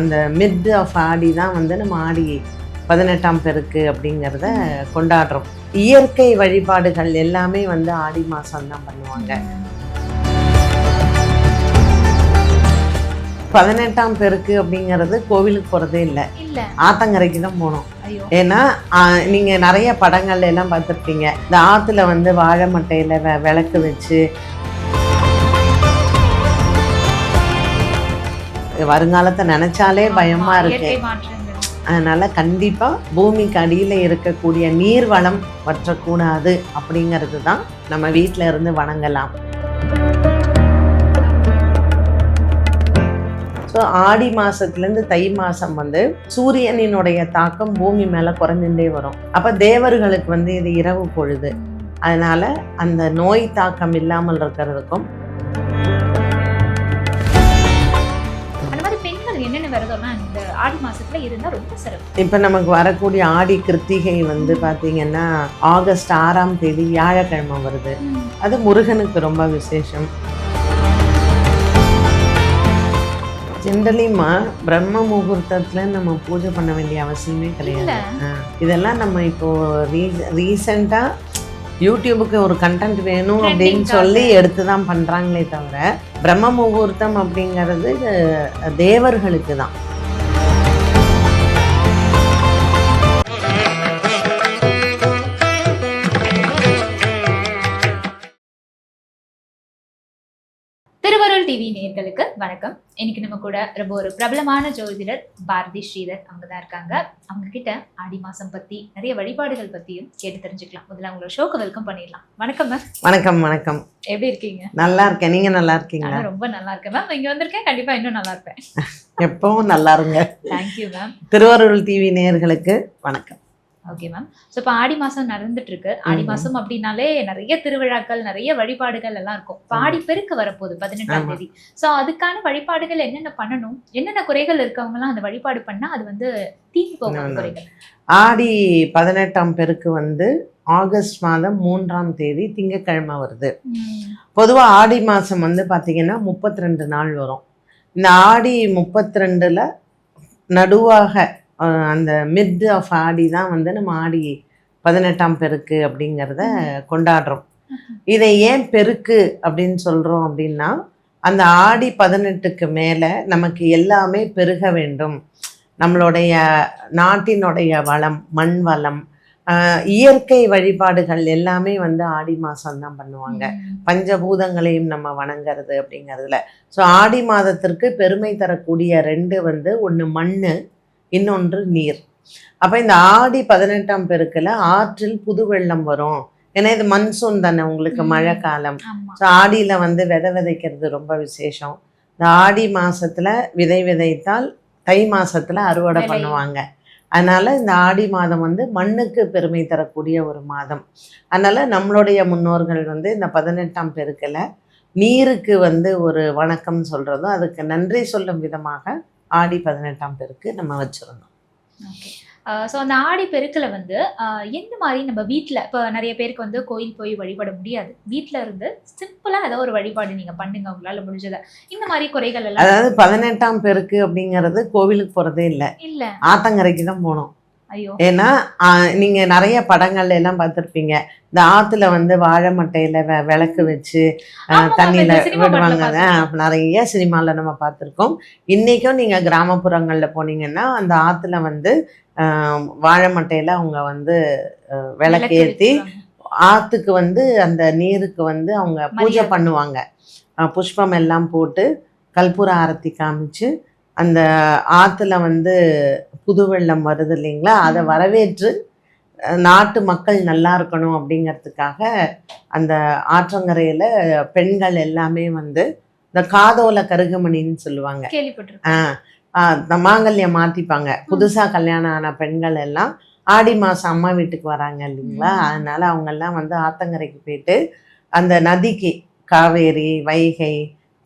அந்த mid of ஆடி தான் வந்து நம்ம ஆடி 18ஆம் பெருக்கு அப்படிங்கிறத கொண்டாடுறோம். இயற்கை வழிபாடுகள் எல்லாமே வந்து ஆடி மாதம் தான் பண்ணுவாங்க. 18ஆம் பெருக்கு அப்படிங்கிறது கோவிலுக்கு போகிறதே இல்லை, ஆத்தங்கரைக்கு தான் போகணும். ஏன்னா நீங்கள் நிறைய படங்கள்ல எல்லாம் பார்த்துருப்பீங்க, இந்த ஆற்றுல வந்து வாழை மட்டையில் விளக்கு வச்சு வருங்காலத்தை நினைச்சாலே பயமா இருக்கு. அதனால கண்டிப்பா பூமிக்கு அடியில் இருக்கக்கூடிய நீர் வளம் வற்றக்கூடாது அப்படிங்கிறது தான் நம்ம வீட்டில இருந்து வணங்கலாம். ஸோ ஆடி மாசத்துலேருந்து தை மாதம் வந்து சூரியனினுடைய தாக்கம் பூமி மேலே குறைஞ்சுட்டே வரும். அப்போ தேவர்களுக்கு வந்து இது இரவு பொழுது, அதனால அந்த நோய் தாக்கம் இல்லாமல் இருக்கிறதுக்கும் இப்போ நமக்கு வரக்கூடிய ஆடி கிருத்திகை வந்து பார்த்தீங்கன்னா ஆகஸ்ட் 6ஆம் தேதி வியாழக்கிழமை வருது. அது முருகனுக்கு ரொம்ப விசேஷம். ஜென்ரலிமா பிரம்ம முகூர்த்தத்தில் நம்ம பூஜை பண்ண வேண்டிய அவசியமே கிடையாது. இதெல்லாம் நம்ம இப்போ ரீசெண்டாக யூடியூபுக்கு ஒரு கண்டென்ட் வேணும் அப்படின்னு சொல்லி எடுத்து தான் பண்ணுறாங்களே தவிர பிரம்ம முகூர்த்தம் அப்படிங்கிறது தேவர்களுக்கு தான். திருவருள் டிவி நேயர்களுக்கு வணக்கம். இன்னைக்கு நம்ம கூட ரொம்ப ஒரு பிரபலமான ஜோதிடர் பாரதி ஸ்ரீதர் அவங்க தான் இருக்காங்க. அவங்க கிட்ட ஆடி மாசம் பத்தி நிறைய வழிபாடுகள் பத்தியும் கேட்டு தெரிஞ்சுக்கலாம். முதல்ல அவங்களோட ஷோக்கு வெல்கம் பண்ணிடலாம். வணக்கம் மேம். வணக்கம். வணக்கம். எப்படி இருக்கீங்க? நல்லா இருக்கேன். நீங்க நல்லா இருக்கீங்களா? ரொம்ப நல்லா இருக்கேன் மேம். இங்க வந்திருக்கேன், கண்டிப்பா இன்னும் நல்லா இருப்பேன். எப்பவும் நல்லா இருங்க. Thank you ma'am. திருவருள் டிவி நேயர்களுக்கு வணக்கம். Okay ma'am. ஸோ இப்போ ஆடி மாதம் நடந்துட்டு இருக்கு. ஆடி மாதம் அப்படின்னாலே நிறைய திருவிழாக்கள், நிறைய வழிபாடுகள் எல்லாம் இருக்கும். இப்போ ஆடி பெருக்கு வரப்போகுது 18ஆம் தேதி. ஸோ அதுக்கான வழிபாடுகள் என்னென்ன பண்ணணும், என்னென்ன குறைகள் இருக்கவங்கலாம் அந்த வழிபாடு பண்ணால் அது வந்து தீர்த்து போகும் குறைகள்? ஆடி 18ஆம் பெருக்கு வந்து ஆகஸ்ட் மாதம் 3ஆம் தேதி திங்கட்கிழமை வருது. பொதுவாக ஆடி மாதம் வந்து பார்த்தீங்கன்னா 32 நாள் வரும். இந்த ஆடி 32ல் நடுவாக அந்த மிட் ஆஃப் ஆடி தான் வந்து நம்ம ஆடி 18ஆம் பெருக்கு அப்படிங்கிறத கொண்டாடுறோம். இதை ஏன் பெருக்கு அப்படின்னு சொல்கிறோம் அப்படின்னா, அந்த ஆடி 18க்கு மேலே நமக்கு எல்லாமே பெருக வேண்டும். நம்மளுடைய நாட்டினுடைய வளம், மண் வளம், இயற்கை வழிபாடுகள் எல்லாமே வந்து ஆடி மாதம் தான் பண்ணுவாங்க. பஞ்சபூதங்களையும் நம்ம வணங்குறது அப்படிங்கிறதுல. ஸோ ஆடி மாதத்திற்கு பெருமை தரக்கூடிய 2 வந்து ஒன்று மண், இன்னொன்று நீர். அப்போ இந்த ஆடி 18ஆம் பெருக்கில் ஆற்றில் புது வெள்ளம் வரும். ஏன்னா இது மன்சூன் தானே, உங்களுக்கு மழை காலம். ஸோ ஆடியில் வந்து விதைக்கிறது ரொம்ப விசேஷம். இந்த ஆடி மாதத்தில் விதை விதைத்தால் தை மாதத்தில் அறுவடை பண்ணுவாங்க. அதனால் இந்த ஆடி மாதம் வந்து மண்ணுக்கு பெருமை தரக்கூடிய ஒரு மாதம். அதனால் நம்மளுடைய முன்னோர்கள் வந்து இந்த 18ஆம் பெருக்கில் நீருக்கு வந்து ஒரு வணக்கம் சொல்கிறதும், அதுக்கு நன்றி சொல்லும் விதமாக ஆடி 18ஆம் பெருக்கு நம்ம வச்சுருந்தோம். ஓகே. ஸோ அந்த ஆடி பெருக்கில் வந்து எந்த மாதிரி நம்ம வீட்டில், இப்போ நிறைய பேருக்கு வந்து கோயில் போய் வழிபட முடியாது, வீட்டில் இருந்து சிம்பிளாக ஏதோ ஒரு வழிபாடு நீங்கள் பண்ணுங்க உங்களால் முடிஞ்சதை. இந்த மாதிரி குறைகள் எல்லாம், அதாவது 18ஆம் பெருக்கு அப்படிங்கிறது கோவிலுக்கு போகிறதே இல்லை, ஆத்தங்கரைக்கு தான் போகணும். ஏன்னா நீங்க நிறைய படங்கள்ல எல்லாம் பார்த்துருப்பீங்க, இந்த ஆத்துல வந்து வாழை மட்டையில விளக்கு வச்சு தண்ணியில விடுவாங்க. நிறைய சினிமால நம்ம பார்த்துருக்கோம். இன்னைக்கும் நீங்க கிராமப்புறங்கள்ல போனீங்கன்னா அந்த ஆத்துல வந்து வாழை மட்டையில அவங்க வந்து விளக்கேற்றி ஆத்துக்கு வந்து அந்த நீருக்கு வந்து அவங்க பூஜை பண்ணுவாங்க. புஷ்பம் எல்லாம் போட்டு கற்பூர ஆரத்தி காமிச்சு அந்த ஆற்றுல வந்து புது வெள்ளம் வருது இல்லைங்களா, அதை வரவேற்று நாட்டு மக்கள் நல்லா இருக்கணும் அப்படிங்கிறதுக்காக அந்த ஆற்றங்கரையில் பெண்கள் எல்லாமே வந்து இந்த காதோல கருகமணின்னு சொல்லுவாங்க, மாங்கல்யம் மாற்றிப்பாங்க. புதுசாக கல்யாணம் ஆன பெண்கள் எல்லாம் ஆடி மாதம் அம்மா வீட்டுக்கு வராங்க இல்லைங்களா, அதனால அவங்கெல்லாம் வந்து ஆத்தங்கரைக்கு போயிட்டு அந்த நதிக்கு, காவேரி, வைகை,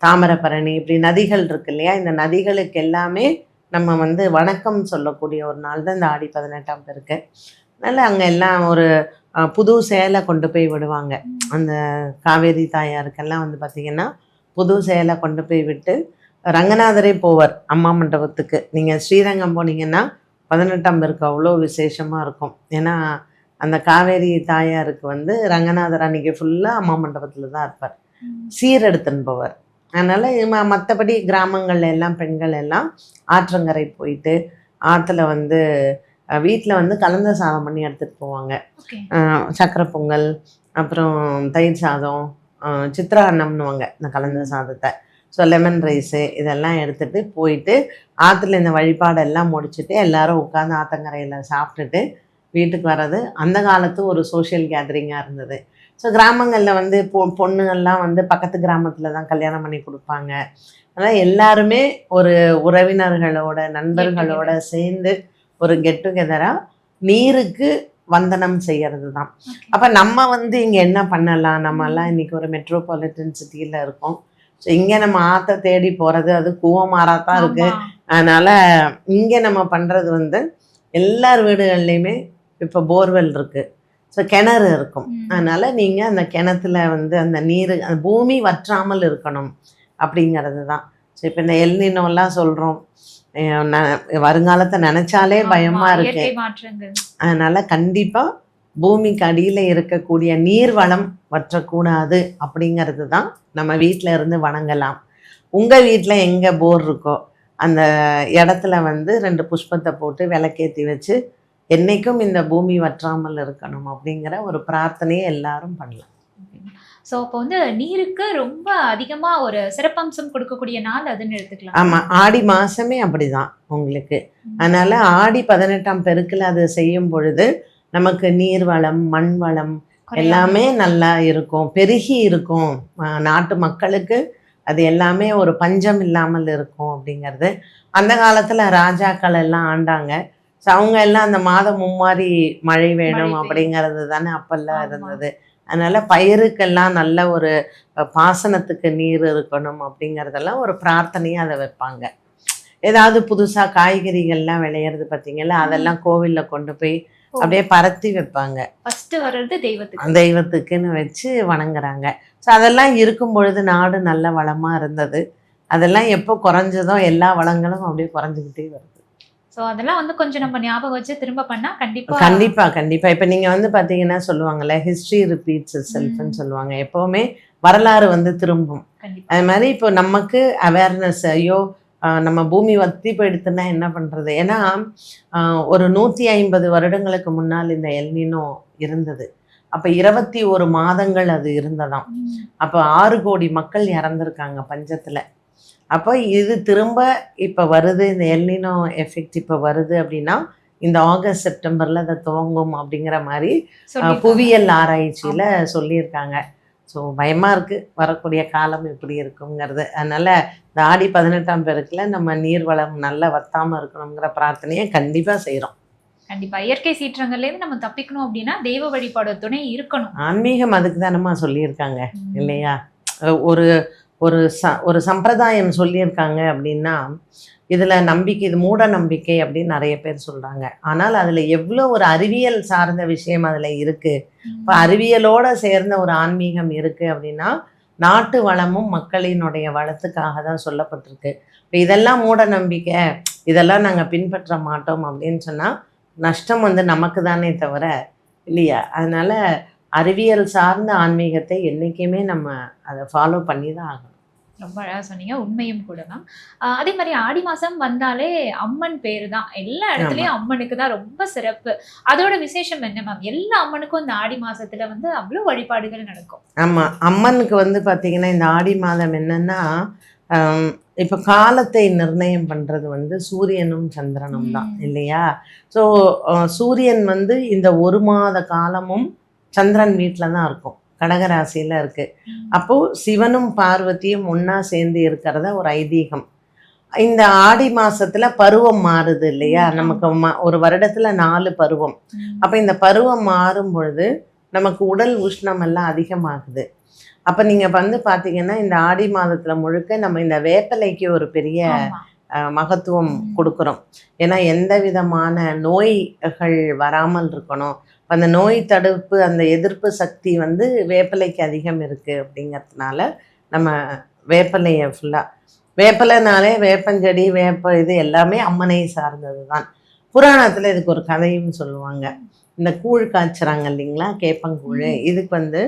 தாமிரபரணி, இப்படி நதிகள் இருக்கு இல்லையா, இந்த நதிகளுக்கு எல்லாமே நம்ம வந்து வணக்கம் சொல்லக்கூடிய ஒரு நாள் தான் இந்த ஆடி 18ஆம் பெருக்கு. அதனால் அங்கே எல்லாம் ஒரு புது சேலை கொண்டு போய் விடுவாங்க. அந்த காவேரி தாயாருக்கெல்லாம் வந்து பார்த்திங்கன்னா புது சேலை கொண்டு போய் விட்டு ரங்கநாதரே போவார் அம்மா மண்டபத்துக்கு. நீங்கள் ஸ்ரீரங்கம் போனீங்கன்னா 18ஆம் பெருக்கு அவ்வளோ விசேஷமாக இருக்கும். ஏன்னா அந்த காவேரி தாயாருக்கு வந்து ரங்கநாதர் அன்னைக்கு ஃபுல்லாக அம்மா மண்டபத்தில் தான் இருப்பார். சீர் எடுத்துன்னு போவார். அதனால் மற்றபடி கிராமங்கள்ல எல்லாம் பெண்கள் எல்லாம் ஆற்றங்கரை போயிட்டு ஆற்றுல வந்து வீட்டில் வந்து கலந்த சாதம் பண்ணி எடுத்துகிட்டு போவாங்க. சக்கரை பொங்கல், அப்புறம் தயிர் சாதம், சித்திரான்னம்னுவாங்க இந்த கலந்த சாதத்தை. ஸோ லெமன் ரைஸு இதெல்லாம் எடுத்துகிட்டு போயிட்டு ஆற்றுல இந்த வழிபாடெல்லாம் முடிச்சுட்டு எல்லாரும் உட்காந்து ஆற்றங்கரையில் சாப்பிட்டுட்டு வீட்டுக்கு வர்றது அந்த காலத்து ஒரு சோஷியல் கேதரிங்காக இருந்தது. ஸோ கிராமங்களில் வந்து பொண்ணுங்கள்லாம் வந்து பக்கத்து கிராமத்தில் தான் கல்யாணம் பண்ணி கொடுப்பாங்க. அதனால் எல்லாருமே ஒரு உறவினர்களோட நண்பர்களோட சேர்ந்து ஒரு கெட் டுகெதராக நீருக்கு வந்தனம் செய்கிறது தான். அப்போ நம்ம வந்து இங்கே என்ன பண்ணலாம், நம்மெல்லாம் இன்றைக்கி ஒரு மெட்ரோபாலிட்டன் சிட்டியில் இருக்கோம். ஸோ இங்கே நம்ம ஆற்றை தேடி போகிறது அது கூவமாறாக தான் இருக்குது. அதனால் இங்கே நம்ம பண்ணுறது வந்து எல்லார் வீடுகள்லையுமே இப்போ போர்வெல் இருக்குது. ஸோ கிணறு இருக்கும். அதனால் நீங்கள் அந்த கிணத்துல வந்து அந்த நீர் அந்த பூமி வற்றாமல் இருக்கணும் அப்படிங்கிறது தான். ஸோ இப்போ இந்த எல்னினோலாம் சொல்கிறோம், வருங்காலத்தை நினச்சாலே பயமாக இருக்கு. அதனால் கண்டிப்பாக பூமிக்கு அடியில் இருக்கக்கூடிய நீர் வளம் வற்றக்கூடாது அப்படிங்கிறது தான் நம்ம வீட்டில் இருந்து வணங்கலாம். உங்கள் வீட்டில் எங்கே போர் இருக்கோ அந்த இடத்துல வந்து 2 புஷ்பத்தை போட்டு விளக்கேற்றி வச்சு என்றைக்கும் இந்த பூமி வற்றாமல் இருக்கணும் அப்படிங்கிற ஒரு பிரார்த்தனையை எல்லாரும் பண்ணலாம். ஸோ அப்போ வந்து நீருக்கு ரொம்ப அதிகமாக ஒரு சிறப்பம்சம் கொடுக்கக்கூடிய நாள் அதுன்னு எடுத்துக்கலாம். ஆமாம், ஆடி மாதமே அப்படி தான் உங்களுக்கு. அதனால் ஆடி 18ஆம் பெருக்கில் அது செய்யும் பொழுது நமக்கு நீர் வளம், மண் வளம் எல்லாமே நல்லா இருக்கும், பெருகி இருக்கும். நாட்டு மக்களுக்கு அது எல்லாமே ஒரு பஞ்சம் இல்லாமல் இருக்கும் அப்படிங்கிறது. அந்த காலத்தில் ராஜாக்கள் எல்லாம் ஆண்டாங்க. ஸோ அவங்க எல்லாம் அந்த மாதம் மும்மாரி மழை வேணும் அப்படிங்கிறது தானே அப்பெல்லாம் இருந்தது. அதனால் பயிருக்கெல்லாம் நல்ல ஒரு பாசனத்துக்கு நீர் இருக்கணும் அப்படிங்கிறதெல்லாம் ஒரு பிரார்த்தனையாக அதை வைப்பாங்க. ஏதாவது புதுசாக காய்கறிகள்லாம் விளையிறது பார்த்தீங்களா, அதெல்லாம் கோவிலில் கொண்டு போய் அப்படியே பரத்தி வைப்பாங்க. ஃபஸ்ட்டு வர்றது தெய்வத்துக்குன்னு வச்சு வணங்குறாங்க. ஸோ அதெல்லாம் இருக்கும் பொழுது நாடு நல்ல வளமாக இருந்தது. அதெல்லாம் எப்போ குறைஞ்சதோ எல்லா வளங்களும் அப்படியே குறைஞ்சிக்கிட்டே வருது. ஸோ அதெல்லாம் வந்து கொஞ்சம் நம்ம ஞாபகம் வச்சு திரும்ப பண்ணால் கண்டிப்பாக இப்போ நீங்கள் வந்து பார்த்தீங்கன்னா சொல்லுவாங்கள்ல, ஹிஸ்ட்ரி ரிப்பீட்ஸ் செல்ஃப்னு சொல்லுவாங்க. எப்போவுமே வரலாறு வந்து திரும்பும். அது மாதிரி இப்போ நமக்கு அவேர்னஸ், ஐயோ நம்ம பூமி வத்தி போயிடுத்துன்னா என்ன பண்ணுறது. ஏன்னா ஒரு 150 வருடங்களுக்கு முன்னால் இந்த எல்னினோ இருந்தது. அப்போ 21 மாதங்கள் அது இருந்ததாம். அப்போ 6 கோடி மக்கள் இறந்துருக்காங்க பஞ்சத்தில். அப்போ இது திரும்ப இப்போ வருது, இந்த எல்னினோ எஃபெக்ட் இப்போ வருது அப்படின்னா இந்த ஆகஸ்ட் செப்டம்பரில் அதை துவங்கும் அப்படிங்கிற மாதிரி புவியியல் ஆராய்ச்சியில் சொல்லியிருக்காங்க. ஸோ பயமாக இருக்குது வரக்கூடிய காலம் எப்படி இருக்குங்கிறது. அதனால் இந்த ஆடி 18ஆம் பெருக்கில் நம்ம நீர்வளம் நல்லா வத்தாமல் இருக்கணுங்கிற பிரார்த்தனையை கண்டிப்பாக செய்கிறோம். கண்டிப்பாக இயற்கை சீற்றங்கள்லேருந்து நம்ம தப்பிக்கணும் அப்படின்னா தெய்வ வழிபாடு துணை இருக்கணும். ஆன்மீகம் அதுக்கு தானம்மா சொல்லியிருக்காங்க இல்லையா. ஒரு சம்பிரதாயம் சொல்லியிருக்காங்க அப்படின்னா இதில் நம்பிக்கை, இது மூட நம்பிக்கை அப்படின்னு நிறைய பேர் சொல்கிறாங்க. ஆனால் அதில் எவ்வளோ ஒரு அறிவியல் சார்ந்த விஷயம் அதில் இருக்குது. இப்போ அறிவியலோடு சேர்ந்த ஒரு ஆன்மீகம் இருக்குது அப்படின்னா நாட்டு வளமும் மக்களினுடைய வளத்துக்காக தான் சொல்லப்பட்டிருக்கு. இப்போ இதெல்லாம் மூட நம்பிக்கை, இதெல்லாம் நாங்கள் பின்பற்ற மாட்டோம் அப்படின்னு சொன்னால் நஷ்டம் வந்து நமக்கு தானே தவிர இல்லையா. அதனால் அறிவியல் சார்ந்த ஆன்மீகத்தை என்றைக்குமே நம்ம அதை ஃபாலோ பண்ணி தான் ஆகணும். ரொம்ப அழகாக சொன்னீங்க, உண்மையும் கூட தான். அதே மாதிரி ஆடி மாதம் வந்தாலே அம்மன் பேர் தான், எல்லா இடத்துலையும் அம்மனுக்கு தான் ரொம்ப சிறப்பு. அதோட விசேஷம் என்ன மேம்? எல்லா அம்மனுக்கும் இந்த ஆடி மாதத்தில் வந்து அவ்வளோ வழிபாடுகள் நடக்கும். ஆமாம், அம்மனுக்கு வந்து பார்த்திங்கன்னா இந்த ஆடி மாதம் என்னென்னா இப்போ காலத்தை நிர்ணயம் பண்ணுறது வந்து சூரியனும் சந்திரனும் தான் இல்லையா. ஸோ சூரியன் வந்து இந்த 1 மாத காலமும் சந்திரன் வீட்டில் தான் இருக்கும், கடகராசியில் இருக்குது. அப்போது சிவனும் பார்வதியும் ஒன்றா சேர்ந்து இருக்கிறத ஒரு ஐதீகம். இந்த ஆடி மாதத்தில் பருவம் மாறுது இல்லையா. நமக்கு ஒரு வருடத்தில் 4 பருவம். அப்போ இந்த பருவம் மாறும் பொழுது நமக்கு உடல் உஷ்ணம் எல்லாம் அதிகமாகுது. அப்போ நீங்கள் வந்து பார்த்தீங்கன்னா இந்த ஆடி மாதத்தில் முழுக்க நம்ம இந்த வேப்பலைக்கு ஒரு பெரிய மகத்துவம் கொடுக்குறோம். ஏன்னா எந்த விதமான நோய்கள் வராமல் இருக்கணும், அந்த நோய் தடுப்பு அந்த எதிர்ப்பு சக்தி வந்து வேப்பிலைக்கு அதிகம் இருக்குது அப்படிங்கிறதுனால நம்ம வேப்பிலையை ஃபுல்லாக வேப்பலைனாலே வேப்பஞ்செடி வேப்ப இது எல்லாமே அம்மனை சார்ந்தது தான். புராணத்தில் இதுக்கு ஒரு கதையும் சொல்லுவாங்க. இந்த கூழ் காய்ச்சுறாங்க இல்லைங்களா, கேப்பங்கூழ், இதுக்கு வந்து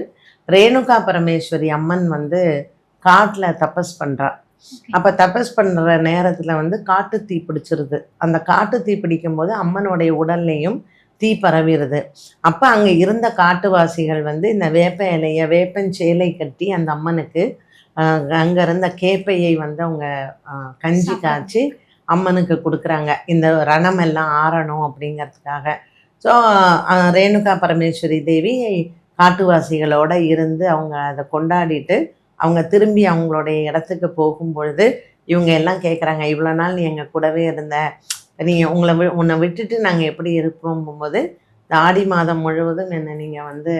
ரேணுகா பரமேஸ்வரி அம்மன் வந்து காட்டில் தபஸ் பண்ணுறா. அப்போ தபஸ் பண்ணுற நேரத்தில் வந்து காட்டு தீ பிடிச்சிருது. அந்த காட்டு தீ பிடிக்கும் போது அம்மனுடைய உடல்லையும் தீ பரவிடுது. அப்போ அங்கே இருந்த காட்டுவாசிகள் வந்து இந்த வேப்ப இலையை வேப்பஞ்சேலை கட்டி அந்த அம்மனுக்கு அங்கே இருந்த கேப்பையை வந்து அவங்க கஞ்சி காய்ச்சி அம்மனுக்கு கொடுக்குறாங்க, இந்த ரணம் எல்லாம் ஆறணும் அப்படிங்கிறதுக்காக. ஸோ ரேணுகா பரமேஸ்வரி தேவி காட்டுவாசிகளோடு இருந்து அவங்க அதை கொண்டாடிட்டு அவங்க திரும்பி அவங்களுடைய இடத்துக்கு போகும்பொழுது இவங்க எல்லாம் கேட்குறாங்க, இவ்வளோ நாள் நீ எங்கள் கூடவே இருந்த, நீ உன்னை விட்டுட்டு நாங்கள் எப்படி இருப்போம் போகும்போது இந்த ஆடி மாதம் முழுவதும் என்னை நீங்கள் வந்து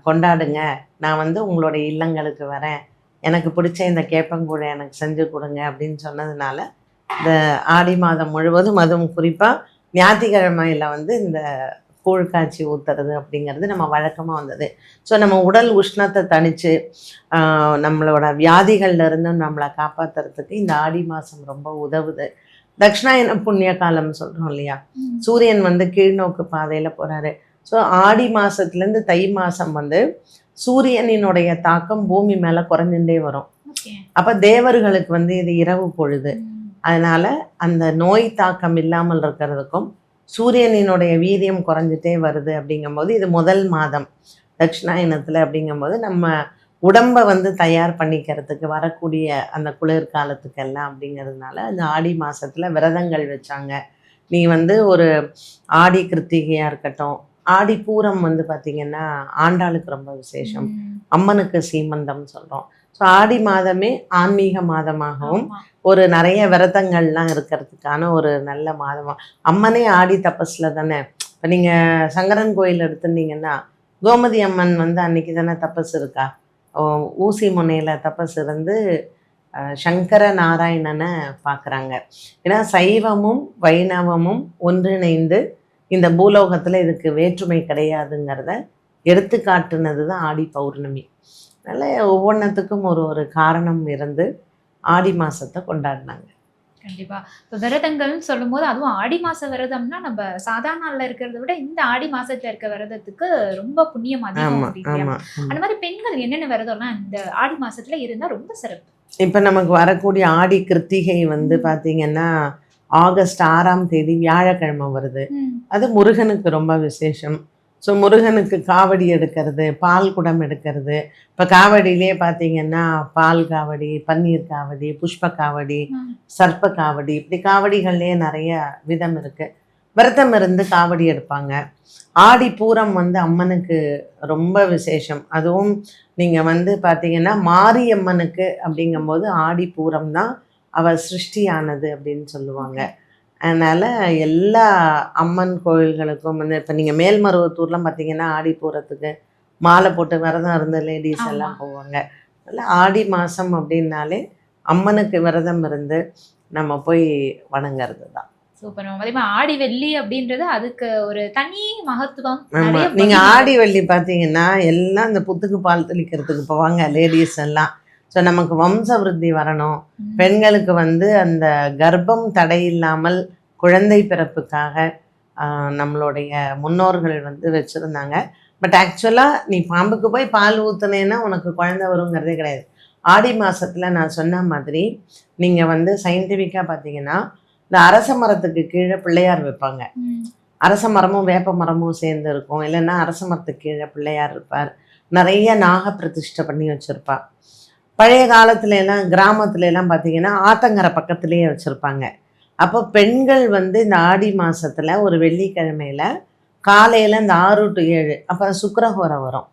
கொண்டாடுங்க, நான் வந்து உங்களுடைய இல்லங்களுக்கு வரேன், எனக்கு பிடிச்ச இந்த கேப்பங்கூழை எனக்கு செஞ்சு கொடுங்க அப்படின்னு சொன்னதுனால இந்த ஆடி மாதம் முழுவதும், அதுவும் குறிப்பாக ஞாயிற்றுக்கிழமையில் வந்து இந்த கூழ் காய்ச்சி ஊற்றுறது அப்படிங்கிறது நம்ம வழக்கமாக வந்தது. ஸோ நம்ம உடல் உஷ்ணத்தை தணித்து நம்மளோட வியாதிகள்லேருந்து நம்மளை காப்பாற்றுறதுக்கு இந்த ஆடி மாதம் ரொம்ப உதவுது. தட்சிணாயன புண்ணிய காலம் சொல்கிறோம் இல்லையா, சூரியன் வந்து கீழ்நோக்கு பாதையில் போகிறாரு. ஸோ ஆடி மாதத்துலேருந்து தை மாதம் வந்து சூரியனினுடைய தாக்கம் பூமி மேலே குறைஞ்சுட்டே வரும். அப்போ தேவர்களுக்கு வந்து இது இரவு பொழுது, அதனால் அந்த நோய் தாக்கம் இல்லாமல் இருக்கிறதுக்கும் சூரியனினுடைய வீரியம் குறைஞ்சிட்டே வருது. அப்படிங்கும்போது இது முதல் மாதம் தட்சிணாயனத்தில். அப்படிங்கும்போது நம்ம உடம்பை வந்து தயார் பண்ணிக்கிறதுக்கு வரக்கூடிய அந்த குளிர்காலத்துக்கெல்லாம் அப்படிங்கிறதுனால அந்த ஆடி மாதத்தில் விரதங்கள் வச்சாங்க. நீ வந்து ஒரு ஆடி கிருத்திகையாக இருக்கட்டும், ஆடி பூரம் வந்து பார்த்திங்கன்னா ஆண்டாளுக்கு ரொம்ப விசேஷம், அம்மனுக்கு சீமந்தம் சொல்கிறோம். ஸோ ஆடி மாதமே ஆன்மீக மாதமாகவும் ஒரு நிறைய விரதங்கள்லாம் இருக்கிறதுக்கான ஒரு நல்ல மாதமாக. அம்மனே ஆடி தபஸில் தானே. இப்போ நீங்கள் சங்கரன் கோயில் எடுத்துட்டீங்கன்னா கோமதி அம்மன் வந்து அன்றைக்கி தானே தபஸ் இருக்கா, ஊசி முனையில் தபஸ் இருந்து சங்கர நாராயணனை பார்க்குறாங்க. ஏன்னா சைவமும் வைணவமும் ஒன்றிணைந்து இந்த பூலோகத்தில் இதுக்கு வேற்றுமை கிடையாதுங்கிறத எடுத்துக்காட்டுனது தான் ஆடி பௌர்ணமி. அதனால் ஒவ்வொன்றத்துக்கும் ஒரு ஒரு காரணம் இருந்து ஆடி மாதத்தை கொண்டாடினாங்க. கண்டிப்பா. இப்போ விரதங்கள்னு சொல்லும்போது அதுவும் ஆடி மாச விரதம்னா நம்ம சாதாரண நாள்ல இருக்கிறத விட இந்த ஆடி மாசத்துல இருக்க விரதத்துக்கு ரொம்ப புண்ணியம் அதிகம். அந்த மாதிரி பெண்கள் என்னென்ன விரதம்லாம் இந்த ஆடி மாசத்துல இருந்தா ரொம்ப சிறப்பு? இப்போ நமக்கு வரக்கூடிய ஆடி கிருத்திகை வந்து பார்த்தீங்கன்னா ஆகஸ்ட் 6ஆம் தேதி வியாழக்கிழமை வருது. அது முருகனுக்கு ரொம்ப விசேஷம். ஸோ முருகனுக்கு காவடி எடுக்கிறது, பால் குடம் எடுக்கிறது. இப்போ காவடியிலே பார்த்தீங்கன்னா பால் காவடி, பன்னீர் காவடி, புஷ்ப காவடி, சர்ப்ப காவடி, இப்படி காவடிகள்லேயே நிறைய விதம் இருக்குது. விரதம் இருந்து காவடி எடுப்பாங்க. ஆடி பூரம் வந்து அம்மனுக்கு ரொம்ப விசேஷம். அதுவும் நீங்கள் வந்து பார்த்தீங்கன்னா மாரியம்மனுக்கு அப்படிங்கும்போது ஆடி பூரம் தான் அவள் சிருஷ்டியானது அப்படின்னு சொல்லுவாங்க. அதனால் எல்லா அம்மன் கோயில்களுக்கும் வந்து இப்போ நீங்கள் மேல்மருவத்தூர்லாம் பார்த்தீங்கன்னா ஆடி பூரத்துக்கு மாலை போட்டு விரதம் இருந்த லேடிஸ் எல்லாம் போவாங்க. அதனால் ஆடி மாதம் அப்படின்னாலே அம்மனுக்கு விரதம் இருந்து நம்ம போய் வணங்கிறது தான். சூப்பர். அதே மாதிரி ஆடி வெள்ளி அப்படின்றது அதுக்கு ஒரு தனி மகத்துவம். ஆமாம், நீங்கள் ஆடி வெள்ளி பார்த்தீங்கன்னா எல்லாம் இந்த புத்துக்கு பால் தெளிக்கிறதுக்கு போவாங்க லேடிஸ் எல்லாம். ஸோ நமக்கு வம்ச விருத்தி வரணும், பெண்களுக்கு வந்து அந்த கர்ப்பம் தடையில்லாமல் குழந்தை பிறப்புக்காக நம்மளுடைய முன்னோர்கள் வந்து வச்சுருந்தாங்க. பட் ஆக்சுவலாக நீ பாம்புக்கு போய் பால் ஊற்றுனேன்னா உனக்கு குழந்தை வருங்கிறதே கிடையாது. ஆடி மாதத்தில் நான் சொன்ன மாதிரி நீங்கள் வந்து சயின்டிஃபிக்காக பார்த்தீங்கன்னா இந்த அரச மரத்துக்கு கீழே பிள்ளையார் வைப்பாங்க. அரச மரமும் வேப்ப மரமும் சேர்ந்து இருக்கும். இல்லைன்னா அரச மரத்துக்கு கீழே பிள்ளையார் இருப்பார். நிறைய நாக பிரதிஷ்டை பண்ணி வச்சுருப்பா. பழைய காலத்துல எல்லாம் கிராமத்துல எல்லாம் பார்த்தீங்கன்னா ஆத்தங்கரை பக்கத்துலேயே வச்சுருப்பாங்க. அப்போ பெண்கள் வந்து இந்த ஆடி மாதத்தில் ஒரு வெள்ளிக்கிழமையில் காலையில் இந்த 6 to 7 அப்புறம் சுக்கிரஹோரம் வரும்.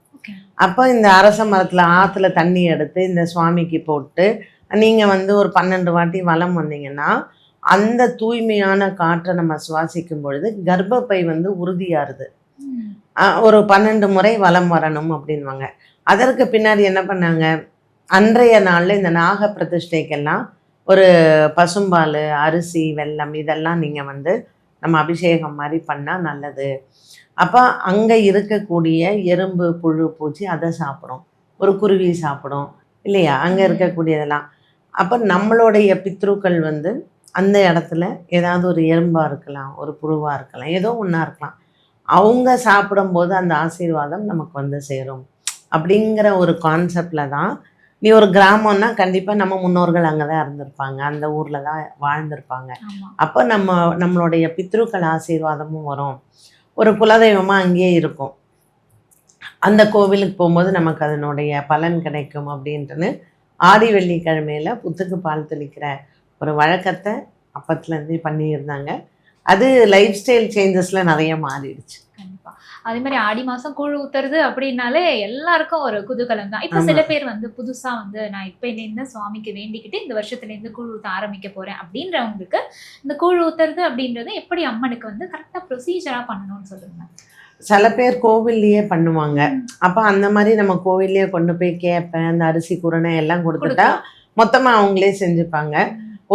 அப்போ இந்த அரச மரத்தில் ஆற்றுல தண்ணி எடுத்து இந்த சுவாமிக்கு போட்டு நீங்கள் வந்து ஒரு 12 வாட்டி வலம் வந்தீங்கன்னா அந்த தூய்மையான காற்றை நம்ம சுவாசிக்கும் பொழுது கர்ப்பப்பை வந்து உறுதியாகுது. ஒரு 12 முறை வலம் வரணும் அப்படின்வாங்க. அதற்கு பின்னாடி என்ன பண்ணாங்க, அன்றைய நாளில் இந்த நாக பிரதிஷ்டைக்கெல்லாம் ஒரு பசும்பால், அரிசி, வெல்லம் இதெல்லாம் நீங்கள் வந்து நம்ம அபிஷேகம் மாதிரி பண்ணால் நல்லது. அப்போ அங்கே இருக்கக்கூடிய எறும்பு, புழு, பூச்சி அதை சாப்பிடும், ஒரு குருவி சாப்பிடும் இல்லையா, அங்கே இருக்கக்கூடியதெல்லாம். அப்போ நம்மளுடைய பித்ருக்கள் வந்து அந்த இடத்துல ஏதாவது ஒரு எறும்பாக இருக்கலாம், ஒரு புழுவாக இருக்கலாம், ஏதோ ஒன்றா இருக்கலாம். அவங்க சாப்பிடும்போது அந்த ஆசீர்வாதம் நமக்கு வந்து சேரும் அப்படிங்கிற ஒரு கான்செப்டில் தான். நீ ஒரு கிராமம்னா கண்டிப்பாக நம்ம முன்னோர்கள் அங்கே தான் இருந்திருப்பாங்க, அந்த ஊரில் தான் வாழ்ந்திருப்பாங்க. அப்போ நம்மளுடைய பித்ருக்கள் ஆசீர்வாதமும் வரும். ஒரு குலதெய்வமாக அங்கேயே இருக்கும். அந்த கோவிலுக்கு போகும்போது நமக்கு அதனுடைய பலன் கிடைக்கும் அப்படின்ட்டுன்னு ஆடி வெள்ளிக்கிழமையில் புத்துக்கு பால் தெளிக்கிற ஒரு வழக்கத்தை அப்பத்துலேருந்தே பண்ணியிருந்தாங்க. அது லைஃப் ஸ்டைல் சேஞ்சஸில் நிறைய மாறிடுச்சு. கண்டிப்பா. அதே மாதிரி ஆடி மாசம் கூழ் ஊத்துறது அப்படின்னாலே எல்லாருக்கும் ஒரு குதூகலம் தான். இப்ப சில பேர் வந்து புதுசா வந்து நான் இப்ப சுவாமிக்கு வேண்டிக்கிட்டு இந்த வருஷத்துல இருந்து கூழ் ஊத்த ஆரம்பிக்க போறேன் அப்படின்றவங்களுக்கு இந்த கூழ் ஊத்துறது அப்படின்றது எப்படி அம்மனுக்கு வந்து கரெக்டா ப்ரொசீஜரா பண்ணணும்னு சொல்லுங்க. சில பேர் கோவில்லையே பண்ணுவாங்க. அப்போ அந்த மாதிரி நம்ம கோவில்லையே கொண்டு போய் கேப்பேன், அந்த அரிசி குருணை எல்லாம் கொடுத்துட்டா மொத்தமாக அவங்களே செஞ்சுப்பாங்க.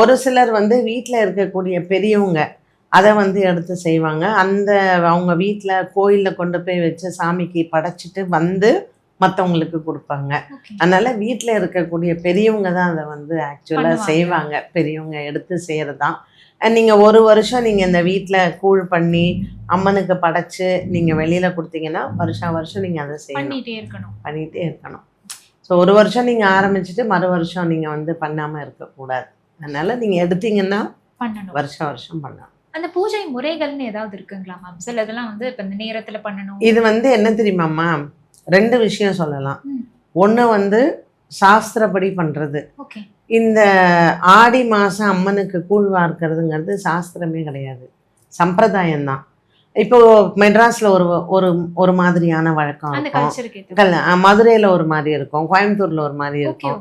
ஒரு சிலர் வந்து வீட்டில் இருக்கக்கூடிய பெரியவங்க அதை வந்து எடுத்து செய்வாங்க. அந்த அவங்க வீட்டில் கோயிலில் கொண்டு போய் வச்சு சாமிக்கு படைச்சிட்டு வந்து மற்றவங்களுக்கு கொடுப்பாங்க. அதனால் வீட்டில் இருக்கக்கூடிய பெரியவங்க தான் அதை வந்து ஆக்சுவலாக செய்வாங்க. பெரியவங்க எடுத்து செய்கிறது தான். நீங்கள் ஒரு வருஷம் நீங்கள் இந்த வீட்டில் கூழ் பண்ணி அம்மனுக்கு படைச்சு நீங்கள் வெளியில் கொடுத்தீங்கன்னா வருஷம் நீங்கள் அதை பண்ணிகிட்டே இருக்கணும். ஸோ ஒரு வருஷம் நீங்கள் ஆரம்பிச்சுட்டு மறு வருஷம் நீங்கள் வந்து பண்ணாமல் இருக்கக்கூடாது. அதனால் நீங்கள் எடுத்தீங்கன்னா வருஷம் பண்ணணும். அந்த பூஜை முறைகள்னு ஏதாவது இருக்குங்களா மேம்? சில இதெல்லாம் வந்து இப்போ இந்த நேரத்தில் பண்ணணும். இது வந்து என்ன தெரியுமாம்மா, 2 விஷயம் சொல்லலாம். ஒன்று வந்து சாஸ்திரப்படி பண்ணுறது. இந்த ஆடி மாதம் அம்மனுக்கு கூழ் வார்க்கிறதுங்கிறது சாஸ்திரமே கிடையாது, சம்பிரதாயம்தான். இப்போ மெட்ராஸில் ஒரு ஒரு மாதிரியான வழக்கம் இருக்கும், மதுரையில் ஒரு மாதிரி இருக்கும், கோயம்புத்தூரில் ஒரு மாதிரி இருக்கும்.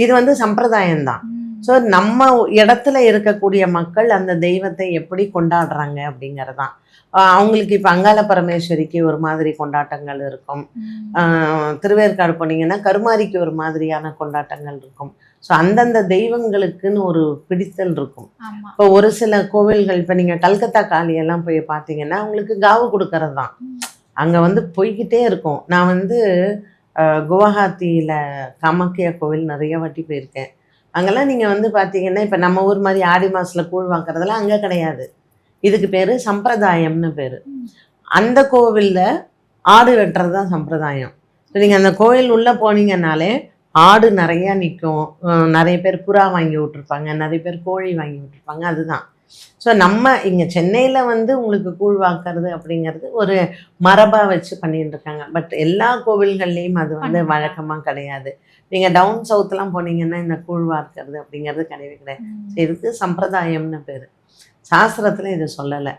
இது வந்து சம்பிரதாயம்தான். ஸோ நம்ம இடத்துல இருக்கக்கூடிய மக்கள் அந்த தெய்வத்தை எப்படி கொண்டாடுறாங்க அப்படிங்கிறதான். அவங்களுக்கு இப்போ அங்காள பரமேஸ்வரிக்கு ஒரு மாதிரி கொண்டாட்டங்கள் இருக்கும், திருவேற்காடு போனீங்கன்னா கருமாரிக்கு ஒரு மாதிரியான கொண்டாட்டங்கள் இருக்கும். ஸோ அந்தந்த தெய்வங்களுக்குன்னு ஒரு பிடித்தல் இருக்கும். இப்போ ஒரு சில கோவில்கள், இப்போ நீங்கள் கல்கத்தா காளியெல்லாம் போய் பார்த்தீங்கன்னா அவங்களுக்கு காவு கொடுக்கறது தான், அங்கே வந்து போய்கிட்டே இருக்கும். நான் வந்து குவஹாத்தியில் காமாக்கியா கோவில் நிறைய வாட்டி போயிருக்கேன். அங்கெல்லாம் நீங்கள் வந்து பார்த்தீங்கன்னா இப்போ நம்ம ஊர் மாதிரி ஆடி மாதத்தில் கூழ் வாங்கிறதெல்லாம் அங்கே கிடையாது. இதுக்கு பேர் சம்பிரதாயம்னு பேர். அந்த கோவிலில் ஆடு வெட்டுறது தான் சம்பிரதாயம். ஸோ நீங்கள் அந்த கோவில் உள்ளே போனீங்கன்னாலே ஆடு நிறையா நிற்கும், நிறைய பேர் புறா வாங்கி விட்ருப்பாங்க, நிறைய பேர் கோழி வாங்கி விட்ருப்பாங்க. அதுதான். ஸோ நம்ம இங்கே சென்னையில் வந்து உங்களுக்கு கூழ் வாக்கிறது அப்படிங்கிறது ஒரு மரபாக வச்சு பண்ணிட்டு இருக்காங்க. பட் எல்லா கோவில்கள்லேயும் அது வந்து வழக்கமாக கிடையாது. நீங்கள் டவுன் சவுத்லாம் போனீங்கன்னா இந்த கூழ் வார்க்கிறது அப்படிங்கிறது கிடையவே கிடையாது. இதுக்கு சம்பிரதாயம்னு பேர். சாஸ்திரத்தில் இது சொல்லலை.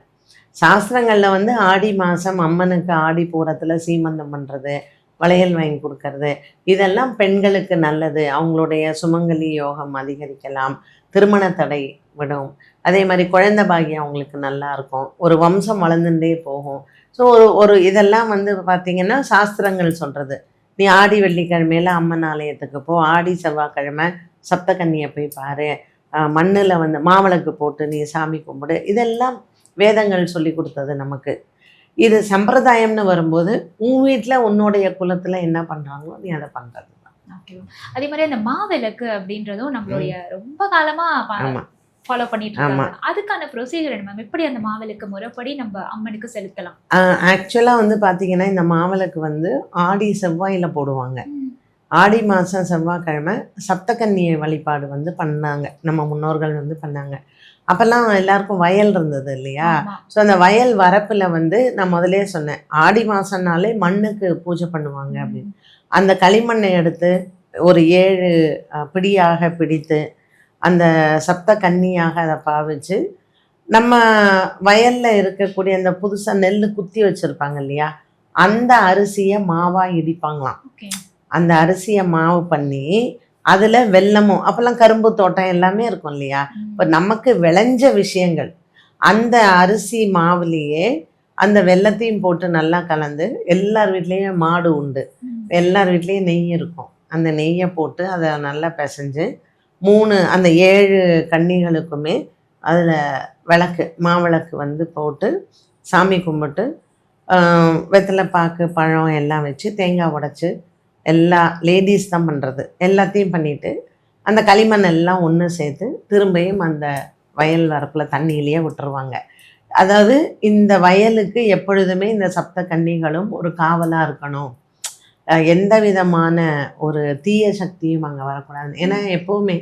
சாஸ்திரங்களில் வந்து ஆடி மாதம் அம்மனுக்கு ஆடி பூரத்தில் சீமந்தம் பண்ணுறது, வளையல் வாங்கி கொடுக்கறது, இதெல்லாம் பெண்களுக்கு நல்லது, அவங்களுடைய சுமங்கலி யோகம் அதிகரிக்கலாம், திருமண தடை விடும், அதே மாதிரி குழந்தை பாகியம் அவங்களுக்கு நல்லா இருக்கும், ஒரு வம்சம் வளர்ந்துட்டே போகும். ஸோ ஒரு இதெல்லாம் வந்து பார்த்திங்கன்னா சாஸ்திரங்கள் சொல்கிறது. நீ ஆடி வெள்ளிக்கிழமையில் அம்மன் ஆலயத்துக்கு போ, ஆடி செவ்வாய்க்கிழமை சப்தகன்னியை போய் பாரு, மண்ணில் வந்து மாவிளக்கு போட்டு நீ சாமி கும்பிடு, இதெல்லாம் வேதங்கள் சொல்லி கொடுத்தது நமக்கு. இது சம்பிரதாயம்னு வரும்போது உன் வீட்டில் உன்னுடைய குலத்தில் என்ன பண்ணுறாங்களோ நீ அதை பண்ணுறது தான். அதே மாதிரி அந்த மாவிளக்கு அப்படின்றதும் நம்மளுடைய ரொம்ப காலமாக ஃபாலோ பண்ணிட்டு இருக்காங்க. அதுக்கான ப்ரொசீஜர் என்ன மேம்? எப்படி அந்த மாவிளக்கு முறைப்படி நம்ம அம்மனுக்கு செலுத்தலாம்? ஆக்சுவலாக வந்து பார்த்தீங்கன்னா இந்த மாவிளக்கு வந்து ஆடி செவ்வாயில் போடுவாங்க. ஆடி மாதம் செவ்வாய்க்கிழமை சப்தகன்னியை வழிபாடு வந்து பண்ணாங்க, நம்ம முன்னோர்கள் வந்து பண்ணாங்க. அப்போல்லாம் எல்லாருக்கும் வயல் இருந்தது இல்லையா? ஸோ அந்த வயல் வரப்பில் வந்து நான் முதலே சொன்னேன், ஆடி மாதம்னாலே மண்ணுக்கு பூஜை பண்ணுவாங்க அப்படின்னு. அந்த களிமண்ணை எடுத்து ஒரு 7 பிடியாக பிடித்து அந்த சப்த கன்னியாக அதை பாவிச்சு நம்ம வயலில் இருக்கக்கூடிய அந்த புதுசாக நெல் குத்தி வச்சுருப்பாங்க இல்லையா, அந்த அரிசியை மாவாக இடிப்பாங்களாம். அந்த அரிசியை மாவு பண்ணி அதில் வெல்லமும், அப்போல்லாம் கரும்பு தோட்டம் எல்லாமே இருக்கும் இல்லையா, இப்போ நமக்கு விளைஞ்ச விஷயங்கள் அந்த அரிசி மாவுலேயே அந்த வெல்லத்தையும் போட்டு நல்லா கலந்து, எல்லார் வீட்லேயும் மாடு உண்டு, எல்லார் வீட்லேயும் நெய் இருக்கும், அந்த நெய்யை போட்டு அதை நல்லா பிசைஞ்சு 3 அந்த 7 கன்னிகளுக்குமே அதில் விளக்கு மாவிளக்கு வந்து போட்டு சாமி கும்பிட்டு வெத்தலை பாக்கு பழம் எல்லாம் வச்சு தேங்காய் உடைச்சி, எல்லா லேடிஸ் தான் பண்ணுறது, எல்லாத்தையும் பண்ணிவிட்டு அந்த களிமண் எல்லாம் ஒன்று சேர்த்து திரும்பியும் அந்த வயல் வரப்பில் தண்ணியிலேயே விட்டுருவாங்க. அதாவது இந்த வயலுக்கு எப்பொழுதுமே இந்த சப்த கன்னிகளும் ஒரு காவலாக இருக்கணும், எந்த விதமான ஒரு தீய சக்தியும் அங்கே வரக்கூடாது. ஏன்னா எப்போவுமே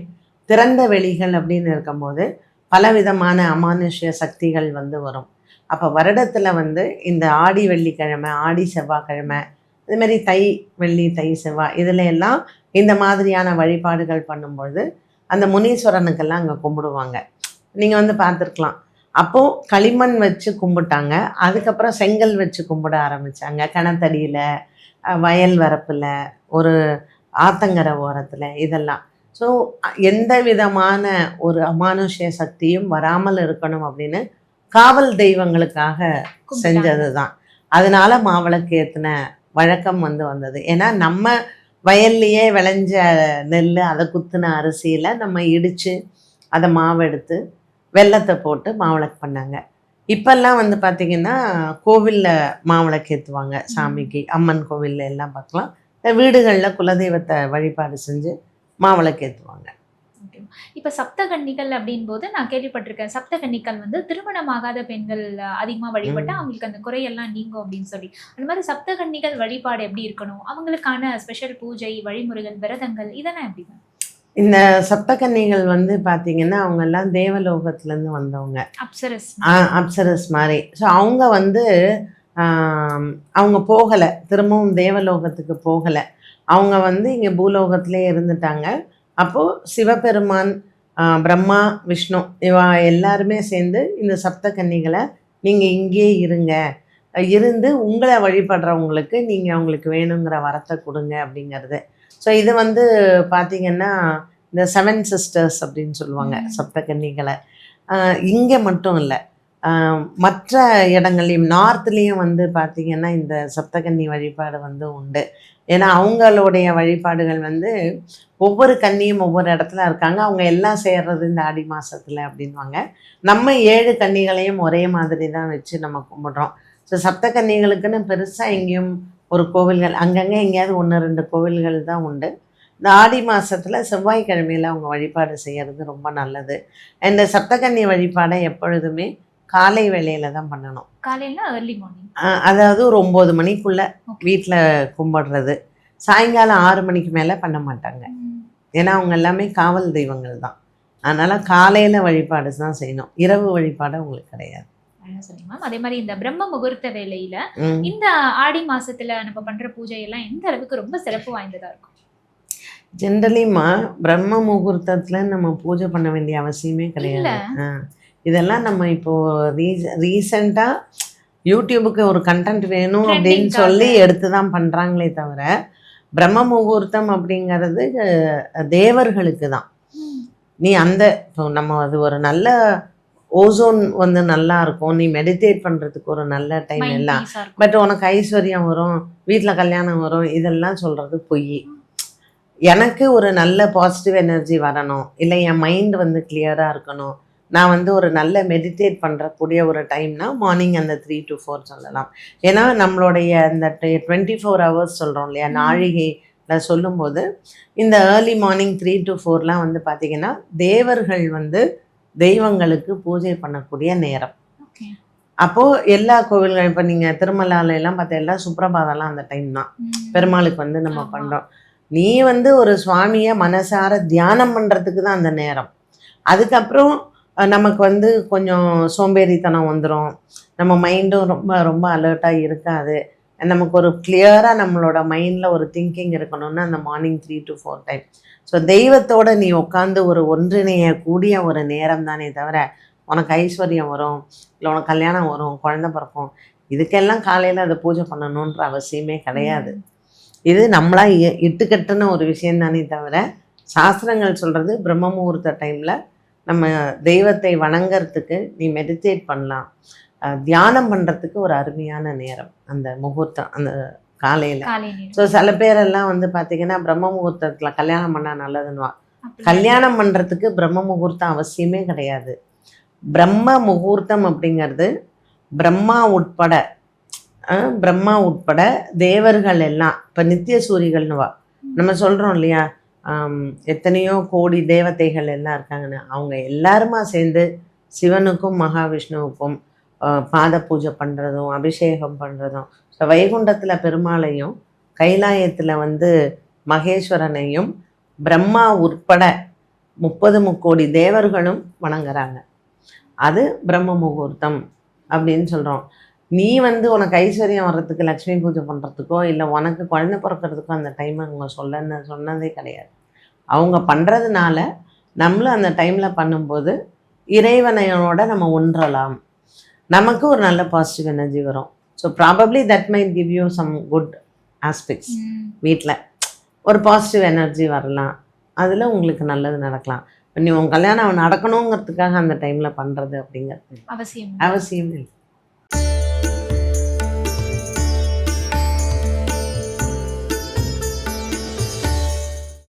திறந்த வெளிகள் அப்படின்னு இருக்கும்போது பலவிதமான அமானுஷ்ய சக்திகள் வந்து வரும். அப்போ வருடத்தில் வந்து இந்த ஆடி வெள்ளிக்கிழமை, ஆடி செவ்வாய்க்கிழமை, இதுமாரி தை வெள்ளி தை செவ்வாய் இதில் எல்லாம் இந்த மாதிரியான வழிபாடுகள் பண்ணும்பொழுது அந்த முனீஸ்வரனுக்கெல்லாம் அங்கே கும்பிடுவாங்க. நீங்கள் வந்து பார்த்துருக்கலாம். அப்போது களிமண் வச்சு கும்பிட்டாங்க, அதுக்கப்புறம் செங்கல் வச்சு கும்பிட ஆரம்பித்தாங்க. கிணத்தடியில், வயல் வரப்பில், ஒரு ஆத்தங்கரை ஓரத்தில், இதெல்லாம். ஸோ எந்த விதமான ஒரு அமானுஷ்ய சக்தியும் வராமல் இருக்கணும் அப்படின்னு காவல் தெய்வங்களுக்காக செஞ்சது தான். அதனால மாவிளக்கு ஏற்றின வழக்கம் வந்து வந்தது. ஏன்னா நம்ம வயல்லையே விளைஞ்ச நெல், அதை குத்துன அரிசியில் நம்ம இடித்து அதை மாவெடுத்து வெல்லத்தை போட்டு மாவிளக்கு பண்ணாங்க. இப்போல்லாம் வந்து பார்த்திங்கன்னா கோவிலில் மாவிளக்கு ஏற்றுவாங்க சாமிக்கு. அம்மன் கோவிலில் எல்லாம் பார்க்கலாம். வீடுகளில் குலதெய்வத்தை வழிபாடு செஞ்சு மாவிளக்கு ஏற்றுவாங்க. இப்ப சப்தகன்னிகள் அப்படின் போது நான் கேள்விப்பட்டிருக்கேன், சப்தகன்னிகள் வந்து திருமணமாகாத பெண்கள் அதிகமா வழிபட்டா அவங்களுக்கு அந்த குறையெல்லாம் நீங்கும் அப்படின்னு சொல்லி. அந்த மாதிரி சப்தகன்னிகள் வழிபாடு எப்படி இருக்கணும், அவங்களுக்கான ஸ்பெஷல் பூஜை வழிமுறைகள் விரதங்கள் இதெல்லாம் எப்படி? இந்த சப்தகன்னிகள் வந்து பார்த்தீங்கன்னா அவங்கெல்லாம் தேவலோகத்துலேருந்து வந்தவங்க, அப்சரஸ் மாதிரி. ஸோ அவங்க வந்து அவங்க போகலை, திரும்பவும் தேவலோகத்துக்கு போகலை. அவங்க வந்து இங்கே பூலோகத்திலே இருந்துட்டாங்க. அப்போது சிவபெருமான், பிரம்மா, விஷ்ணு இவா எல்லாருமே சேர்ந்து இந்த சப்தகன்னிகளை நீங்கள் இங்கேயே இருங்க, இருந்து உங்களை வழிபடுறவங்களுக்கு நீங்கள் அவங்களுக்கு வேணுங்கிற வரத்தை கொடுங்க அப்படிங்கிறது. ஸோ இது வந்து பார்த்திங்கன்னா இந்த 7 சிஸ்டர்ஸ் அப்படின்னு சொல்லுவாங்க சப்தகன்னிகளை. இங்கே மட்டும் இல்லை, மற்ற இடங்கள்லையும் நார்த்லேயும் வந்து பார்த்திங்கன்னா இந்த சப்தகன்னி வழிபாடு வந்து உண்டு. ஏன்னா அவங்களுடைய வழிபாடுகள் வந்து ஒவ்வொரு கன்னியும் ஒவ்வொரு இடத்துல இருக்காங்க, அவங்க எல்லாம் சேர்றது இந்த ஆடி மாதத்தில் அப்படின்வாங்க. நம்ம 7 கன்னிகளையும் ஒரே மாதிரி தான் வச்சு நம்ம கும்பிட்றோம். ஸோ சப்தகன்னிகளுக்குன்னு பெருசாக எங்கேயும் ஒரு கோவில்கள், அங்கங்கே எங்கேயாவது 1-2 கோவில்கள் தான் உண்டு. இந்த ஆடி மாதத்தில் செவ்வாய்க்கிழமையில் அவங்க வழிபாடு செய்கிறது ரொம்ப நல்லது. இந்த சப்தகன்னி வழிபாடை எப்பொழுதுமே காலை வேளையில் தான் பண்ணணும். காலையில் ஏர்லி மார்னிங், அதாவது ஒரு 9 மணிக்குள்ளே வீட்டில் கும்பிடுறது. சாயங்காலம் 6 மணிக்கு மேலே பண்ண மாட்டாங்க. ஏன்னா அவங்க எல்லாமே காவல் தெய்வங்கள் தான். அதனால் காலையில் வழிபாடு தான் செய்யணும், இரவு வழிபாடு அவங்களுக்கு கிடையாது. அதே மாதிரி இந்த பிரம்ம முகூர்த்த வேலையில இந்த ஆடி மாசத்துல நம்ம பண்ற பூஜை எல்லாம் எந்த அளவுக்கு ரொம்ப சிறப்பு வாய்ந்ததா இருக்கும்? ஜென்ரலிமா பிரம்ம முகூர்த்தத்தில் நம்ம பூஜை பண்ண வேண்டிய அவசியமே கிடையாது. இதெல்லாம் நம்ம இப்போது ரீசெண்டாக யூடியூபுக்கு ஒரு கண்டென்ட் வேணும் அப்படின்னு சொல்லி எடுத்து தான் பண்ணுறாங்களே தவிர, பிரம்ம முகூர்த்தம் அப்படிங்கிறது தேவர்களுக்கு தான். நீ அந்த இப்போ நம்ம அது ஒரு நல்ல ஓசோன் வந்து நல்லா இருக்கும், நீ மெடிடேட் பண்ணுறதுக்கு ஒரு நல்ல டைம் எல்லாம். பட் உனக்கு ஐஸ்வர்யம் வரும், வீட்டில் கல்யாணம் வரும், இதெல்லாம் சொல்கிறது பொய். எனக்கு ஒரு நல்ல பாசிட்டிவ் எனர்ஜி வரணும், இல்லை என் மைண்ட் வந்து கிளியராக இருக்கணும், நான் வந்து ஒரு நல்ல மெடிடேட் பண்ணுறக்கூடிய ஒரு டைம்னா மார்னிங் அந்த 3 to 4 சொல்லலாம். ஏன்னா நம்மளுடைய இந்த 24 hours சொல்கிறோம் இல்லையா, நாழிகையில் சொல்லும்போது இந்த ஏர்லி மார்னிங் 3 to 4லாம் வந்து பார்த்திங்கன்னா தேவர்கள் வந்து தெய்வங்களுக்கு பூஜை பண்ணக்கூடிய நேரம். அப்போது எல்லா கோவில்கள், இப்போ நீங்கள் திருமலாலெல்லாம் பார்த்தா எல்லாம் சுப்ரபாதம்லாம் அந்த டைம் தான் பெருமாளுக்கு வந்து நம்ம பண்ணுறோம். நீ வந்து ஒரு சுவாமியை மனசார தியானம் பண்ணுறதுக்கு தான் அந்த நேரம். அதுக்கப்புறம் நமக்கு வந்து கொஞ்சம் சோம்பேறித்தனம் வந்துடும், நம்ம மைண்டும் ரொம்ப ரொம்ப அலர்ட்டாக இருக்காது. நமக்கு ஒரு கிளியராக நம்மளோட மைண்டில் ஒரு திங்கிங் இருக்கணும்னா அந்த மார்னிங் 3 to 4 டைம். ஸோ தெய்வத்தோடு நீ உட்காந்து ஒரு ஒன்றிணையக்கூடிய ஒரு நேரம் தானே தவிர உனக்கு ஐஸ்வர்யம் வரும், இல்லை உனக்கு கல்யாணம் வரும், குழந்தை பிறக்கும், இதுக்கெல்லாம் காலையில் அதை பூஜை பண்ணணுன்ற அவசியமே கிடையாது. இது நம்மளா இட்டுக்கட்டுன ஒரு விஷயந்தானே தவிர, சாஸ்திரங்கள் சொல்கிறது பிரம்ம முகூர்த்த டைமில் நம்ம தெய்வத்தை வணங்கிறதுக்கு நீ மெடிடேட் பண்ணலாம், தியானம் பண்ணுறதுக்கு ஒரு அருமையான நேரம் அந்த முகூர்த்தம், அந்த காலையில். ஸோ சில பேரெல்லாம் வந்து பார்த்திங்கன்னா பிரம்ம முகூர்த்தத்தில் கல்யாணம் பண்ணால் நல்லதுன்னுவா. கல்யாணம் பண்ணுறதுக்கு பிரம்ம முகூர்த்தம் அவசியமே கிடையாது. பிரம்ம முகூர்த்தம் அப்படிங்கிறது பிரம்மா உட்பட தேவர்கள் எல்லாம், இப்போ நித்திய சூரிகள்னுவா நம்ம சொல்கிறோம் இல்லையா, எத்தனையோ கோடி தேவதைகள் எல்லாம் இருக்காங்கன்னு அவங்க எல்லாருமா சேர்ந்து சிவனுக்கும் மகாவிஷ்ணுவுக்கும் பாத பூஜை பண்ணுறதும் அபிஷேகம் பண்ணுறதும். ஸோ வைகுண்டத்தில் பெருமாளையும் கைலாயத்தில் வந்து மகேஸ்வரனையும் பிரம்மா உட்பட 30 முக்கோடி தேவர்களும் வணங்குறாங்க. அது பிரம்ம முகூர்த்தம் அப்படின்னு சொல்கிறோம். நீ வந்து உனக்கு ஐஸ்வர்யம் வர்றதுக்கு லக்ஷ்மி பூஜை பண்ணுறதுக்கோ இல்லை உனக்கு குழந்தை பிறக்கிறதுக்கோ அந்த டைமை அவங்க சொன்னதே கிடையாது. அவங்க பண்ணுறதுனால நம்மளும் அந்த டைமில் பண்ணும்போது இறைவனையோட நம்ம ஒன்றலாம், நமக்கு ஒரு நல்ல பாசிட்டிவ் எனர்ஜி வரும். So probably that might give you some good aspects. வீட்டில் ஒரு பாசிட்டிவ் எனர்ஜி வரலாம், அதில் உங்களுக்கு நல்லது நடக்கலாம். நீ உன் கல்யாணம் நடக்கணுங்கிறதுக்காக அந்த டைமில் பண்ணுறது அப்படிங்கிறது அவசியம் அவசியம் இல்லை.